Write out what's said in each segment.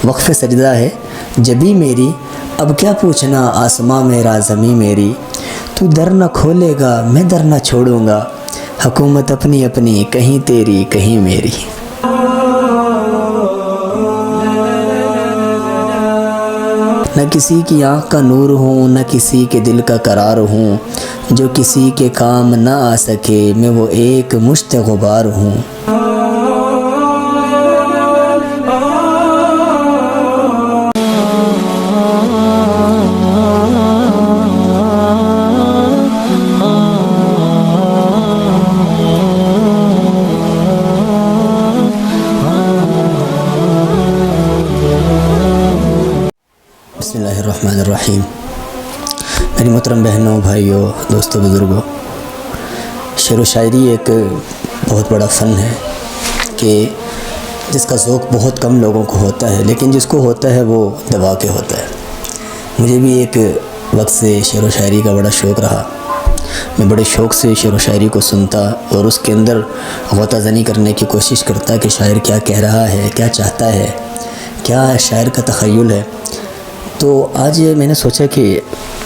وقف سجدہ ہے جبی میری، اب کیا پوچھنا آسماں میرا زمیں میری، تو در نہ کھولے گا میں در نہ چھوڑوں گا، حکومت اپنی اپنی کہیں تیری کہیں میری۔ نہ کسی کی آنکھ کا نور ہوں، نہ کسی کے دل کا قرار ہوں، جو کسی کے کام نہ آ سکے میں وہ ایک مشت غبار ہوں۔ بسم اللہ الرحمن الرحیم۔ میری محترم بہنوں، بھائیوں، دوستوں، بزرگوں، شعر و شاعری ایک بہت بڑا فن ہے کہ جس کا ذوق بہت کم لوگوں کو ہوتا ہے، لیکن جس کو ہوتا ہے وہ دبا کے ہوتا ہے۔ مجھے بھی ایک وقت سے شعر و شاعری کا بڑا شوق رہا۔ میں بڑے شوق سے شعر و شاعری کو سنتا اور اس کے اندر غوطہ زنی کرنے کی کوشش کرتا کہ شاعر کیا کہہ رہا ہے، کیا چاہتا ہے، کیا شاعر کا تخیل ہے۔ تو آج میں نے سوچا کہ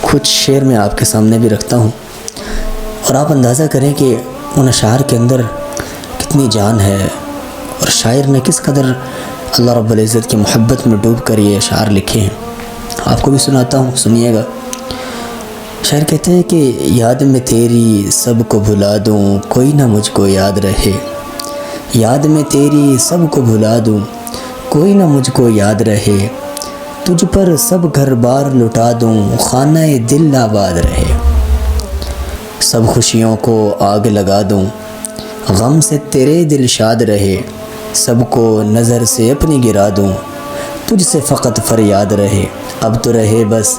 کچھ شعر میں آپ کے سامنے بھی رکھتا ہوں اور آپ اندازہ کریں کہ ان اشعار کے اندر کتنی جان ہے اور شاعر نے کس قدر اللہ رب العزت کی محبت میں ڈوب کر یہ اشعار لکھے ہیں۔ آپ کو بھی سناتا ہوں، سنیے گا۔ شاعر کہتے ہیں کہ یاد میں تیری سب کو بھلا دوں کوئی نہ مجھ کو یاد رہے، یاد میں تیری سب کو بھلا دوں کوئی نہ مجھ کو یاد رہے، تجھ پر سب گھر بار لٹا دوں خانہ دل آباد رہے، سب خوشیوں کو آگ لگا دوں غم سے تیرے دل شاد رہے، سب کو نظر سے اپنی گرا دوں تجھ سے فقط فریاد رہے، اب تو رہے بس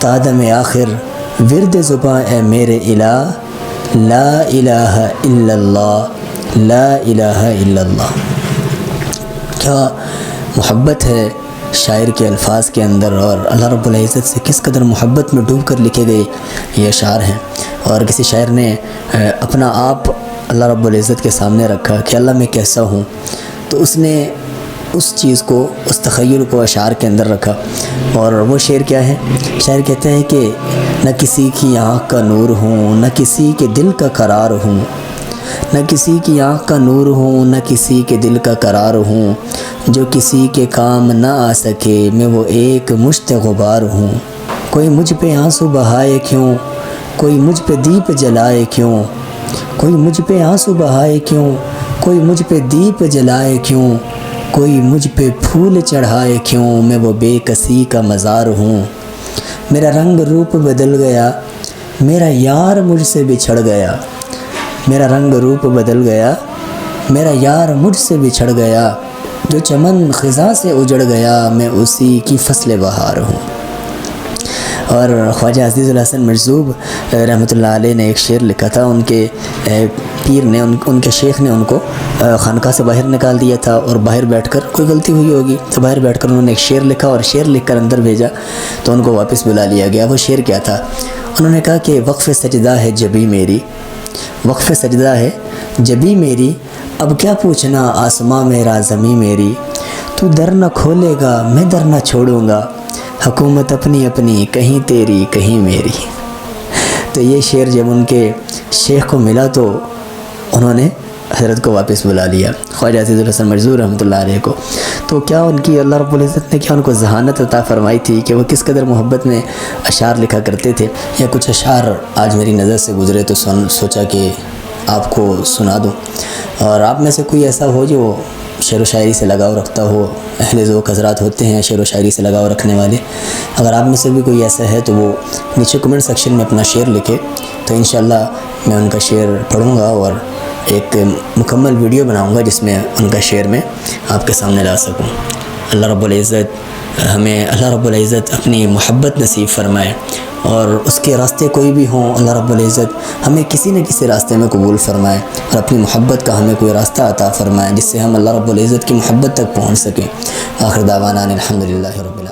تادم آخر ورد زباں اے میرے الہ، لا الہ الا اللہ، لا الہ الا اللہ۔ کیا محبت ہے شاعر کے الفاظ کے اندر، اور اللہ رب العزت سے کس قدر محبت میں ڈوب کر لکھے گئے یہ اشعار ہیں۔ اور کسی شاعر نے اپنا آپ اللہ رب العزت کے سامنے رکھا کہ اللہ میں کیسا ہوں، تو اس نے اس چیز کو، اس تخیل کو اشعار کے اندر رکھا۔ اور وہ شعر کیا ہے؟ شاعر کہتے ہیں کہ نہ کسی کی آنکھ کا نور ہوں، نہ کسی کے دل کا قرار ہوں، نہ کسی کی آنکھ کا نور ہوں، نہ کسی کے دل کا قرار ہوں، جو کسی کے کام نہ آ سکے میں وہ ایک مشت غبار ہوں، کوئی مجھ پہ آنسو بہائے کیوں، کوئی مجھ پہ دیپ جلائے کیوں، کوئی مجھ پہ آنسو بہائے کیوں، کوئی مجھ پہ دیپ جلائے کیوں، کوئی مجھ پہ پھول چڑھائے کیوں، میں وہ بے کسی کا مزار ہوں، میرا رنگ روپ بدل گیا، میرا یار مجھ سے بچھڑ گیا، میرا رنگ روپ بدل گیا، میرا یار مجھ سے بچھڑ گیا، جو چمن خزاں سے اجڑ گیا میں اسی کی فصل بہار ہوں۔ اور خواجہ عزیز الحسن مجذوب رحمۃ اللہ علیہ نے ایک شعر لکھا تھا۔ ان کے پیر نے، ان کے شیخ نے ان کو خانقاہ سے باہر نکال دیا تھا، اور باہر بیٹھ کر کوئی غلطی ہوئی ہوگی تو باہر بیٹھ کر انہوں نے ایک شعر لکھا، اور شعر لکھ کر اندر بھیجا تو ان کو واپس بلا لیا گیا۔ وہ شعر کیا تھا؟ انہوں نے کہا کہ وقف سجدہ ہے جبی میری، وقف سجدہ ہے جبی میری، اب کیا پوچھنا آسماں میرا زمیں میری، تو در نہ کھولے گا میں در نہ چھوڑوں گا، حکومت اپنی اپنی کہیں تیری کہیں میری۔ تو یہ شعر جب ان کے شیخ کو ملا تو انہوں نے حضرت کو واپس بلا لیا، خواجہ عزیز الحسن مجذوب رحمۃ اللہ علیہ کو۔ تو کیا ان کی اللہ رب العزت نے کیا ان کو ذہانت عطا فرمائی تھی کہ وہ کس قدر محبت میں اشعار لکھا کرتے تھے۔ یا کچھ اشعار آج میری نظر سے گزرے تو سوچا کہ آپ کو سنا دوں، اور آپ میں سے کوئی ایسا ہو جو شعر و شاعری سے لگاؤ رکھتا ہو، اہل ذوق حضرات ہوتے ہیں شعر و شاعری سے لگاؤ رکھنے والے، اگر آپ میں سے بھی کوئی ایسا ہے تو وہ نیچے کمنٹ سیکشن میں اپنا شعر لکھے، تو انشاءاللہ میں ان کا شعر پڑھوں گا اور ایک مکمل ویڈیو بناؤں گا جس میں ان کا شعر میں آپ کے سامنے لا سکوں۔ اللہ رب العزت اپنی محبت نصیب فرمائے، اور اس کے راستے کوئی بھی ہوں، اللہ رب العزت ہمیں کسی نہ کسی راستے میں قبول فرمائے، اور اپنی محبت کا ہمیں کوئی راستہ عطا فرمائے جس سے ہم اللہ رب العزت کی محبت تک پہنچ سکیں۔ آخر دعوانا الحمدللہ رب العالمین۔